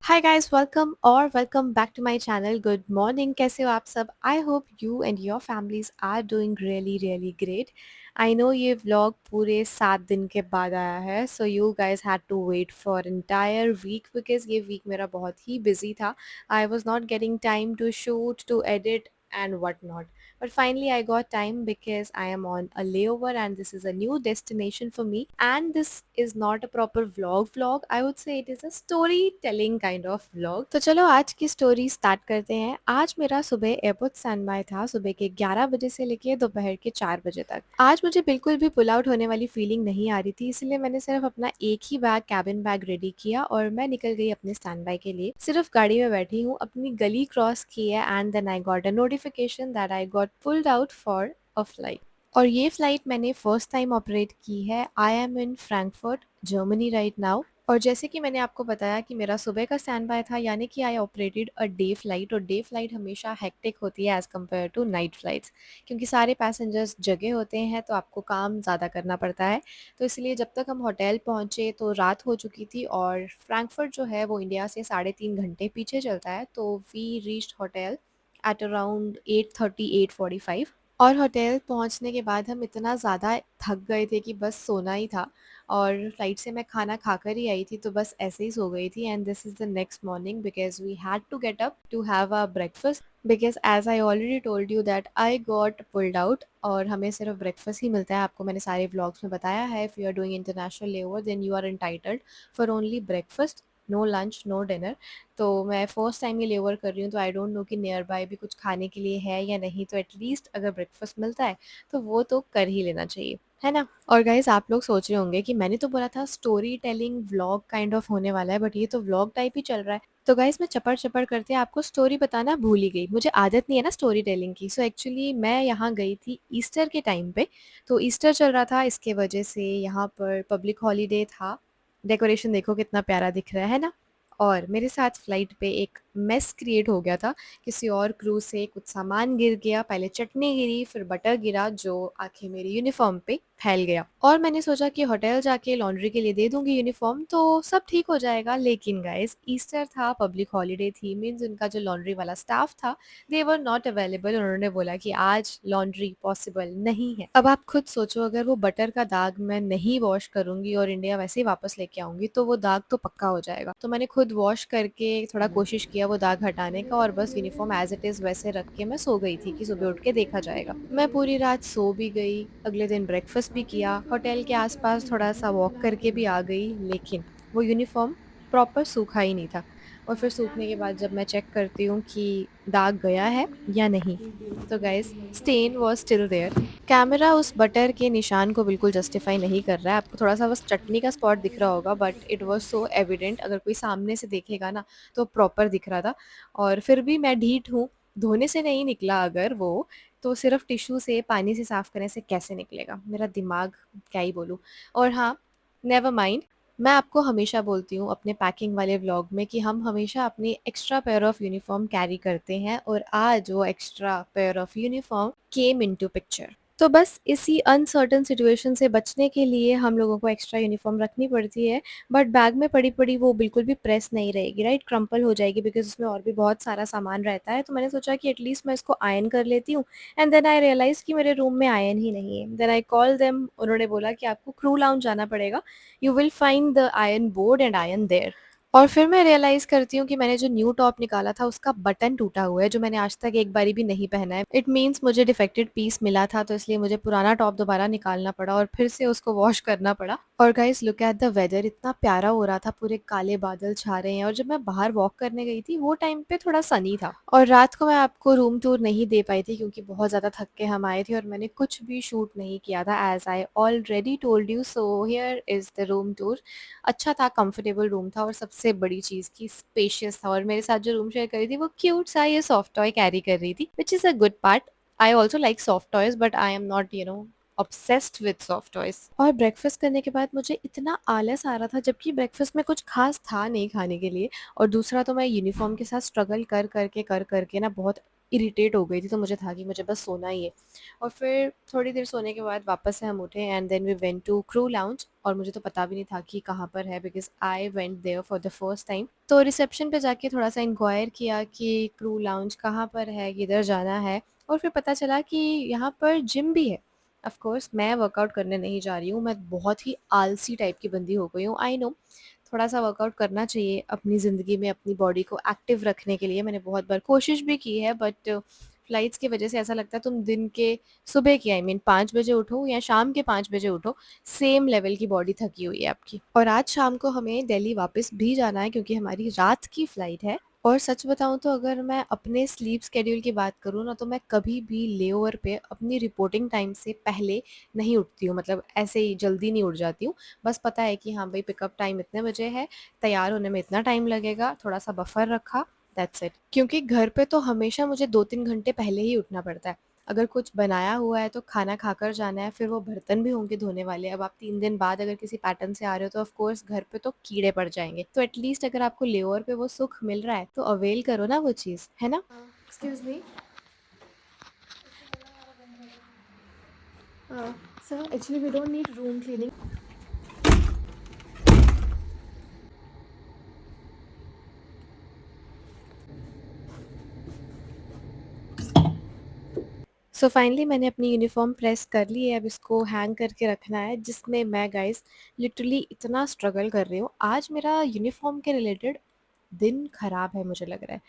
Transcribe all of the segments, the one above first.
Hi guys, welcome back to my channel. Good morning. कैसे हो आप सब? I hope you and your families are doing really great. I know ये vlog पूरे 7 दिन के बाद आया है, so you guys had to wait for entire week because ये week मेरा बहुत ही busy था. I was not getting time to shoot, to edit and whatnot. But finally I got time because I am on a layover and this is a new destination for me. And this is not a proper vlog. I would say it is a storytelling kind of vlog. तो चलो आज की story start करते हैं। आज मेरा सुबह airport stand by था, सुबह के 11 बजे से लेके दोपहर के 4 बजे तक। आज मुझे बिल्कुल भी पुल आउट होने वाली फीलिंग नहीं आ रही थी, इसलिए मैंने सिर्फ अपना एक ही बैग, कैबिन बैग रेडी किया और मैं निकल गई अपने स्टैंड बाय के लिए। सिर्फ गाड़ी में बैठी हूँ, अपनी गली क्रॉस की है and then I got a notification that I got pulled out for a flight. और ये फ्लाइट मैंने फर्स्ट टाइम ऑपरेट की है। I am in Frankfurt Germany right now. और जैसे कि मैंने आपको बताया कि मेरा सुबह का स्टैंड बाय था, यानी कि I operated a day flight. और डे फ्लाइट हमेशा हेक्टिक होती है as compared to night flights, क्योंकि सारे पैसेंजर्स जगे होते हैं तो आपको काम ज़्यादा करना पड़ता है। तो इसलिए जब तक हम होटल पहुँचे तो रात हो चुकी थी और फ्रैंकफर्ट जो है वो इंडिया से 3.5 घंटे पीछे चलता है। तो we reached hotel at around 8:30 8:45। और होटल पहुंचने के बाद हम इतना ज़्यादा थक गए थे कि बस सोना ही था। और फ्लाइट से मैं खाना खाकर ही आई थी तो बस ऐसे ही सो गई थी। And this is the next morning because we had to get up to have a breakfast, because as I already told you that I got pulled out और हमें सिर्फ ब्रेकफास्ट ही मिलता है। आपको मैंने सारे व्लॉग्स में बताया है, if you are doing international layover then you are entitled for only breakfast, no lunch no dinner. तो मैं फर्स्ट टाइम ये लेओवर कर रही हूँ तो आई डोंट नो कि नियर बाय भी कुछ खाने के लिए है या नहीं, तो एटलीस्ट अगर ब्रेकफास्ट मिलता है तो वो तो कर ही लेना चाहिए, है ना। और गाइज आप लोग सोच रहे होंगे कि मैंने तो बोला था story telling vlog kind of होने वाला है, बट ये तो व्लॉग टाइप ही चल रहा है। तो गाइज मैं चपड़ चपड़ करते आपको स्टोरी बताना भूल ही गई, मुझे आदत नहीं है ना स्टोरी टेलिंग की। सो एक्चुअली मैं यहाँ गई थी ईस्टर के टाइम पे। तो ईस्टर चल रहा था, इसके वजह से यहाँ पर पब्लिक हॉलीडे था। डेकोरेशन देखो कितना प्यारा दिख रहा है ना। और मेरे साथ फ्लाइट पे एक मेस क्रिएट हो गया था। किसी और क्रू से कुछ सामान गिर गया, पहले चटनी गिरी फिर बटर गिरा जो आके मेरी यूनिफॉर्म पे फैल गया। और मैंने सोचा कि होटल जाके लॉन्ड्री के लिए दे दूंगी यूनिफॉर्म तो सब ठीक हो जाएगा। लेकिन गाइस ईस्टर था, पब्लिक हॉलीडे थी, मीन्स उनका जो लॉन्ड्री वाला स्टाफ था दे वर नॉट अवेलेबल। उन्होंने बोला कि आज लॉन्ड्री पॉसिबल नहीं है। अब आप खुद सोचो, अगर वो बटर का दाग मैं नहीं वॉश करूंगी और इंडिया वैसे ही वापस लेके आऊंगी तो वो दाग तो पक्का हो जाएगा। तो मैंने खुद वॉश करके थोड़ा कोशिश किया वो दाग हटाने का और बस यूनिफॉर्म एज इट इज वैसे रख के मैं सो गई थी कि सुबह उठ के देखा जाएगा। मैं पूरी रात सो भी गई, अगले दिन ब्रेकफास्ट भी किया, होटल के आसपास थोड़ा सा वॉक करके भी आ गई, लेकिन वो यूनिफॉर्म प्रॉपर सूखा ही नहीं था। और फिर सूखने के बाद जब मैं चेक करती हूँ कि दाग गया है या नहीं, तो guys stain was still there. Camera उस बटर के निशान को बिल्कुल जस्टिफाई नहीं कर रहा है। आपको थोड़ा सा बस चटनी का स्पॉट दिख रहा होगा, but it was so evident, अगर कोई सामने से देखेगा ना तो प्रॉपर दिख रहा था। और फिर भी मैं ढीठ हूँ, धोने से नहीं निकला अगर वो, तो सिर्फ टिश्यू से पानी से साफ करने से कैसे निकलेगा, मेरा दिमाग क्या ही बोलूँ। और हाँ, नेवर माइंड। मैं आपको हमेशा बोलती हूँ अपने पैकिंग वाले व्लॉग में कि हम हमेशा अपनी extra pair of uniform carry करते हैं, और आज वो extra pair of uniform came into picture. तो बस इसी अनसर्टेन सिचुएशन से बचने के लिए हम लोगों को एक्स्ट्रा यूनिफॉर्म रखनी पड़ती है। बट बैग में पड़ी पड़ी वो बिल्कुल भी प्रेस नहीं रहेगी, राइट, क्रम्पल हो जाएगी बिकॉज उसमें और भी बहुत सारा सामान रहता है। तो मैंने सोचा कि एटलीस्ट मैं इसको आयन कर लेती हूँ। एंड देन आई रियलाइज कि मेरे रूम में आयन ही नहीं है। देन आई कॉल देम, उन्होंने बोला कि आपको क्रू लाउंज जाना पड़ेगा, you will find the iron board and iron there. और फिर मैं रियलाइज़ करती हूँ कि मैंने जो न्यू टॉप निकाला था उसका बटन टूटा हुआ है, जो मैंने आज तक एक बारी भी नहीं पहना है। इट मीन्स मुझे डिफेक्टेड पीस मिला था, तो इसलिए मुझे पुराना टॉप दोबारा निकालना पड़ा और फिर से उसको वॉश करना पड़ा। और guys look at the weather, इतना प्यारा हो रहा था, पूरे काले बादल छा रहे हैं। और जब मैं बाहर वॉक करने गई थी वो टाइम पे थोड़ा सनी था। और रात को मैं आपको रूम टूर नहीं दे पाई थी क्योंकि बहुत ज़्यादा थक के हम आए थे और मैंने कुछ भी शूट नहीं किया था, as I already told you. So here is the room tour. अच्छा था, कंफर्टेबल रूम था और सबसे बड़ी चीज़ की स्पेशियस था। और मेरे साथ जो रूम शेयर कर रही थी वो क्यूट सा ये सॉफ्ट टॉय कैरी कर रही थी, which is a good part. I also like soft toys but I am not obsessed with soft toys. और ब्रेकफास्ट करने के बाद मुझे इतना आलस आ रहा था, जबकि ब्रेकफास्ट में कुछ खास था नहीं खाने के लिए। और दूसरा तो मैं यूनिफॉर्म के साथ स्ट्रगल कर करके ना बहुत इरिटेट हो गई थी, तो मुझे था कि मुझे बस सोना ही है। और फिर थोड़ी देर सोने के बाद वापस से हम उठे and then we went to crew lounge, और मुझे तो पता भी नहीं था कि कहाँ पर है because I went there for the first time. तो रिसेप्शन पे जाके थोड़ा-सा इंक्वायर किया कि क्रू लाउंज कहाँ पर है, किधर जाना है, और फिर पता चला कि यहाँ पर जिम भी है। ऑफ़ कोर्स मैं वर्कआउट करने नहीं जा रही हूँ, मैं बहुत ही आलसी टाइप की बंदी हो गई हूँ, आई नो। थोड़ा-सा वर्कआउट करना चाहिए अपनी ज़िंदगी में, अपनी बॉडी को एक्टिव रखने के लिए। मैंने बहुत बार कोशिश भी की है, बट फ्लाइट्स की वज़ह से ऐसा लगता है तुम दिन के सुबह के, आई मीन 5 बजे उठो या शाम के 5 बजे उठो, सेम लेवल की बॉडी थकी हुई है आपकी। और आज शाम को हमें दिल्ली वापस भी जाना है क्योंकि हमारी रात की फ्लाइट है। और सच बताऊँ तो अगर मैं अपने स्लीप शेड्यूल की बात करूँ ना, तो मैं कभी भी लेओवर पे अपनी रिपोर्टिंग टाइम से पहले नहीं उठती हूँ, मतलब ऐसे ही जल्दी नहीं उठ जाती हूँ। बस पता है कि हाँ भाई, पिकअप टाइम इतने बजे है, तैयार होने में इतना टाइम लगेगा, थोड़ा-सा बफर रखा, दैट्स इट। क्योंकि घर पे तो हमेशा मुझे 2-3 घंटे पहले ही उठना पड़ता है। अगर कुछ बनाया हुआ है तो खाना खाकर जाना है, फिर वो बर्तन भी होंगे धोने वाले। अब आप 3 दिन बाद अगर किसी पैटर्न से आ रहे हो तो ऑफ कोर्स घर पे तो कीड़े पड़ जाएँगे। तो एटलीस्ट अगर आपको लेओवर पे वो सुख मिल रहा है तो अवेल करो ना वो चीज़, है ना? Excuse me, sir actually we don't need room cleaning. So finally मैंने अपनी यूनिफ़ॉर्म प्रेस कर ली है, अब इसको हैंग करके रखना है, जिसमें मैं गाइस लिटरली इतना स्ट्रगल कर रही हूँ। आज मेरा यूनिफ़ॉर्म के रिलेटेड दिन खराब है मुझे लग रहा है।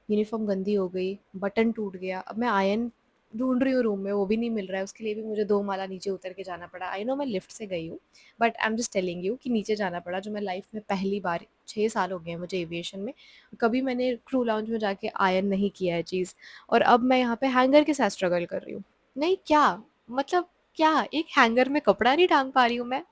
यूनिफ़ॉर्म गंदी हो गई, बटन टूट गया, अब मैं आयरन ढूँढ रही हूँ रूम में, वो भी नहीं मिल रहा है, उसके लिए भी मुझे 2 माला नीचे उतर के जाना पड़ा। आई नो मैं लिफ्ट से गई हूँ, but I am just telling you कि नीचे जाना पड़ा, जो मैं लाइफ़ में पहली बार, 6 साल हो गए हैं मुझे एविएशन में, कभी मैंने क्रू लाउंज में जाके आयरन नहीं किया है चीज़, और अब मैं यहाँ पे हैंगर के साथ स्ट्रगल कर रही हूँ। नहीं क्या? मतलब क्या? एक हैंगर में कपड़ा नहीं टाँग पा रही हूँ मैं?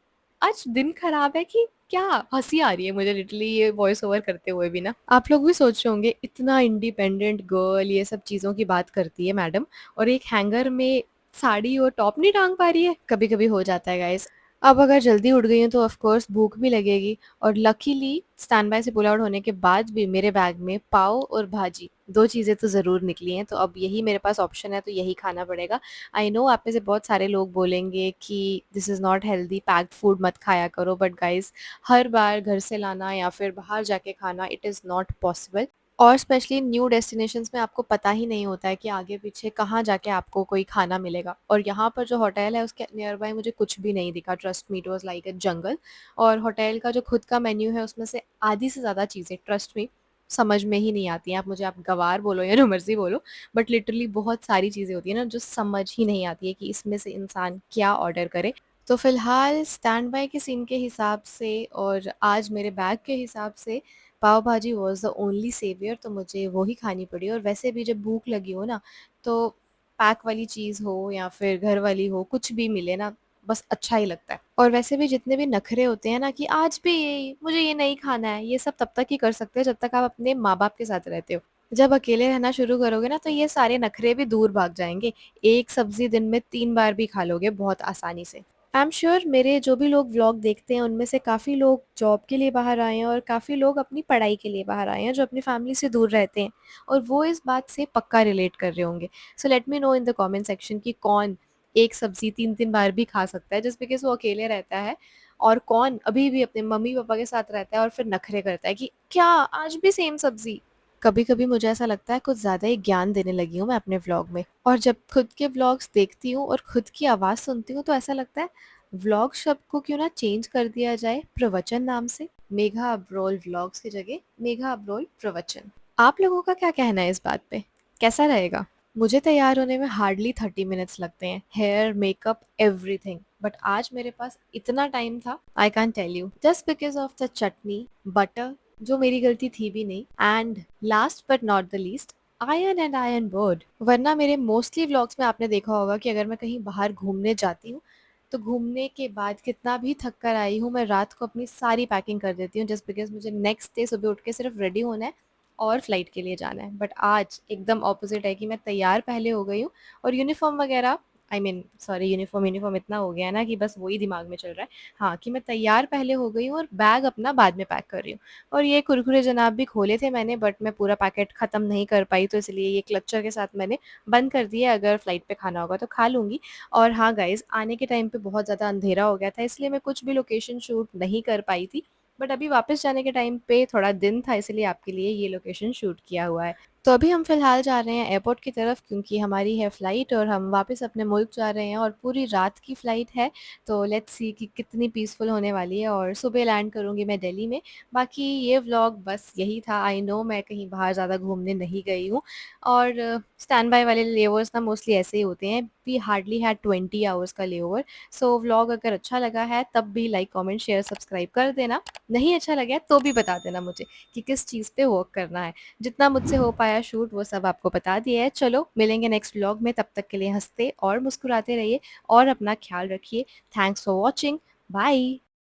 आज दिन खराब है कि क्या? हँसी आ रही है मुझे लिटरली ये वॉइस ओवर करते हुए भी ना। आप लोग भी सोच रहे होंगे, इतना इंडिपेंडेंट गर्ल ये सब चीज़ों की बात करती है मैडम, और एक हैंगर में साड़ी और टॉप नहीं टाँग पा रही है? कभी-कभी हो जाता है गाइज़। अब अगर जल्दी उठ गई हूँ तो ऑफ कोर्स भूख भी लगेगी, और लकीली स्टैंड बाय से पुल आउट होने के बाद भी मेरे बैग में पाव और भाजी 2 चीज़ें तो ज़रूर निकली हैं, तो अब यही मेरे पास ऑप्शन है, तो यही खाना पड़ेगा। आई नो आप में से बहुत सारे लोग बोलेंगे कि this is not healthy, packed food मत खाया करो, बट गाइज़ हर बार घर से लाना या फिर बाहर जाके खाना, इट इज़ नॉट पॉसिबल। और स्पेशली न्यू डेस्टिनेशंस में आपको पता ही नहीं होता है कि आगे पीछे कहाँ जाके आपको कोई खाना मिलेगा, और यहाँ पर जो होटल है उसके नियर बाय मुझे कुछ भी नहीं दिखा, trust me, it was like a jungle. और होटल का जो खुद का मेन्यू है उसमें से आधी से ज़्यादा चीज़ें, ट्रस्ट मी, समझ में ही नहीं आती हैं। आप गँवार बोलो या जो मर्ज़ी बोलो, बट लिटरली बहुत सारी चीज़ें होती हैं ना जो समझ ही नहीं आती है कि इसमें से इंसान क्या ऑर्डर करे। तो फ़िलहाल स्टैंड बाय के सीन के हिसाब से और आज मेरे बैग के हिसाब से पाव भाजी वाज़ द ओनली सेवियर, तो मुझे वो ही खानी पड़ी। और वैसे भी जब भूख लगी हो ना, तो पैक वाली चीज़ हो या फिर घर वाली हो, कुछ भी मिले ना, बस अच्छा ही लगता है। और वैसे भी जितने भी नखरे होते हैं ना कि आज भी ये मुझे ये नहीं खाना है, ये सब तब तक ही कर सकते हो जब तक आप अपने माँ-बाप के साथ रहते हो। जब अकेले रहना शुरू करोगे ना, तो ये सारे नखरे भी दूर भाग जाएँगे। एक सब्ज़ी दिन में 3 बार भी खा लोगे बहुत आसानी से। आई एम श्योर मेरे जो भी लोग व्लॉग देखते हैं उनमें से काफ़ी लोग जॉब के लिए बाहर आए हैं, और काफ़ी लोग अपनी पढ़ाई के लिए बाहर आए हैं जो अपनी फैमिली से दूर रहते हैं, और वो इस बात से पक्का रिलेट कर रहे होंगे। So let me know in the comment section कि कौन एक सब्ज़ी 3-3 बार भी खा सकता है जस्ट बिकॉज़ वो अकेले रहता है, और कौन अभी भी अपने मम्मी-पापा के साथ रहता है और फिर नखरे करता है कि क्या आज भी सेम सब्ज़ी? कभी-कभी मुझे ऐसा लगता है कुछ ज़्यादा ही ज्ञान देने लगी हूँ मैं अपने व्लॉग में, और जब खुद के व्लॉग्स देखती हूँ और खुद की आवाज़ सुनती हूँ तो ऐसा लगता है व्लॉग शब्द को क्यों ना चेंज कर दिया जाए प्रवचन नाम से। मेघा अब्रोल व्लॉग्स की जगह मेघा अब्रोल प्रवचन। आप लोगों का क्या कहना है इस बात पे? कैसा रहेगा? मुझे तैयार होने में हार्डली 30 मिनट्स लगते हैं, हेयर, मेकअप, एवरीथिंग। बट आज मेरे पास इतना टाइम था, I can tell you, just because of the chutney, butter, जो मेरी गलती थी भी नहीं, and last but not the least, iron and iron board. वरना मेरे मोस्टली व्लॉग्स में आपने देखा होगा कि अगर मैं कहीं बाहर घूमने जाती हूँ, तो घूमने के बाद कितना भी थक कर आई हूँ, मैं रात को अपनी सारी पैकिंग कर देती हूँ जस्ट बिकॉज़ मुझे नेक्स्ट डे सुबह उठ के सिर्फ रेडी होना है और फ्लाइट के लिए जाना है। बट आज एकदम ऑपोज़िट है कि मैं तैयार पहले हो गई हूँ, और यूनिफ़ॉर्म वग़ैरह I mean sorry, uniform uniform इतना हो गया है ना कि बस वही दिमाग में चल रहा है। हाँ, कि मैं तैयार पहले हो गई हूँ और बैग अपना बाद में पैक कर रही हूँ। और ये कुरकुरे जनाब भी खोले थे मैंने, बट मैं पूरा पैकेट ख़त्म नहीं कर पाई, तो इसलिए ये क्लचर के साथ मैंने बंद कर दिया है, अगर फ्लाइट पे खाना होगा तो खा लूँगी। और हाँ गाइज़, आने के टाइम पे बहुत ज़्यादा अंधेरा हो गया था, इसलिए मैं कुछ भी लोकेशन शूट नहीं कर पाई थी। बट अभी वापस जाने के टाइम पे थोड़ा दिन था, इसलिए आपके लिए ये लोकेशन शूट किया हुआ है। तो अभी हम फ़िलहाल जा रहे हैं एयरपोर्ट की तरफ, क्योंकि हमारी है फ़्लाइट और हम वापस अपने मुल्क जा रहे हैं और पूरी रात की फ़्लाइट है। तो लेट्स सी कि कितनी पीसफुल होने वाली है, और सुबह लैंड करूँगी मैं दिल्ली में। बाकी ये व्लॉग बस यही था। आई नो मैं कहीं बाहर ज़्यादा घूमने नहीं गई हूँ, और स्टैंड बाय वाले लेओवर्स ना मोस्टली ऐसे ही होते हैं। वी हार्डली हैड 20 आवर्स का लेओवर। सो व्लॉग अगर अच्छा लगा है तब भी लाइक, कमेंट, शेयर, सब्सक्राइब कर देना। नहीं अच्छा लगा है तो भी बता देना मुझे कि किस चीज़ पे वर्क करना है। जितना मुझसे हो पाया शूट वो सब आपको बता दिया है। चलो मिलेंगे नेक्स्ट व्लॉग में, तब तक के लिए हँसते और मुस्कुराते रहिए और अपना ख़्याल रखिए। Thanks for watching. बाय।